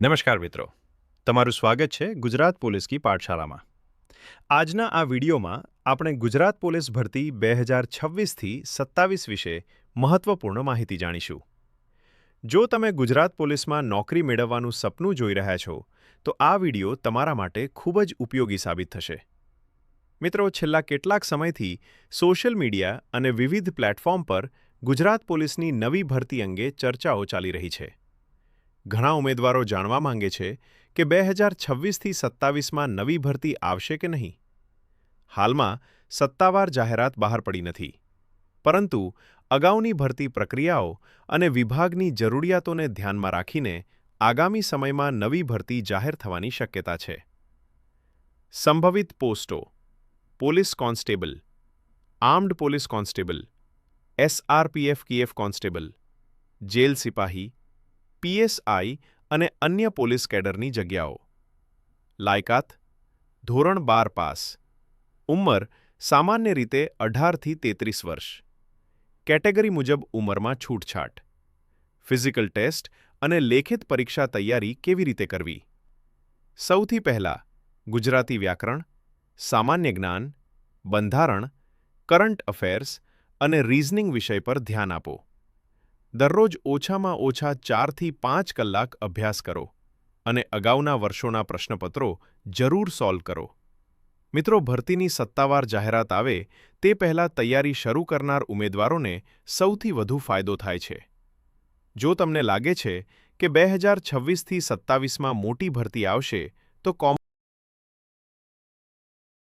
નમસ્કાર મિત્રો, તમારું સ્વાગત છે ગુજરાત પોલીસ કી પાઠશાળામાં। આજના આ વિડીયોમાં આપણે ગુજરાત પોલીસ ભરતી 2026થી 27 વિશે મહત્વપૂર્ણ માહિતી જાણીશું। જો તમે ગુજરાત પોલીસમાં નોકરી મેળવવાનું સપનું જોઈ રહ્યા છો, તો આ વિડીયો તમારા માટે ખૂબ જ ઉપયોગી સાબિત થશે। મિત્રો, છેલ્લા કેટલાક સમયથી સોશિયલ મીડિયા અને વિવિધ પ્લેટફોર્મ પર ગુજરાત પોલીસની નવી ભરતી અંગે ચર્ચાઓ ચાલી રહી છે। ઘણા ઉમેદવારો જાણવા માંગે છે કે 2026થી 27માં નવી ભરતી આવશે કે નહીં। હાલમાં સત્તાવાર જાહેરાત બહાર પડી નથી, પરંતુ અગાઉની ભરતી પ્રક્રિયાઓ અને વિભાગની જરૂરિયાતોને ધ્યાનમાં રાખીને આગામી સમયમાં નવી ભરતી જાહેર થવાની શક્યતા છે। સંભવિત પોસ્ટો: police constable, armed police constable, SRPF constable, jail સિપાહી, PSI અને અન્ય પોલીસ કેડરની જગ્યાઓ। લાયકાત: ધોરણ 12 પાસ। ઉંમર સામાન્ય રીતે 18થી 33 વર્ષ। કેટેગરી મુજબ ઉંમરમાં છૂટછાટ। ફિઝિકલ ટેસ્ટ અને લેખિત પરીક્ષા તૈયારી કેવી રીતે કરવી? સૌથી પહેલા ગુજરાતી વ્યાકરણ, સામાન્ય જ્ઞાન, બંધારણ, કરંટ અફેર્સ અને રીઝનિંગ વિષય પર ધ્યાન આપો। દરરોજ ઓછામાં ઓછા 4થી 5 કલાક અભ્યાસ કરો અને અગાઉના વર્ષોના પ્રશ્નપત્રો જરૂર સોલ્વ કરો। મિત્રો, ભરતીની સત્તાવાર જાહેરાત આવે તે પહેલાં તૈયારી શરૂ કરનાર ઉમેદવારોને સૌથી વધુ ફાયદો થાય છે। જો તમને લાગે છે કે 2026થી 27માં મોટી ભરતી આવશે, તો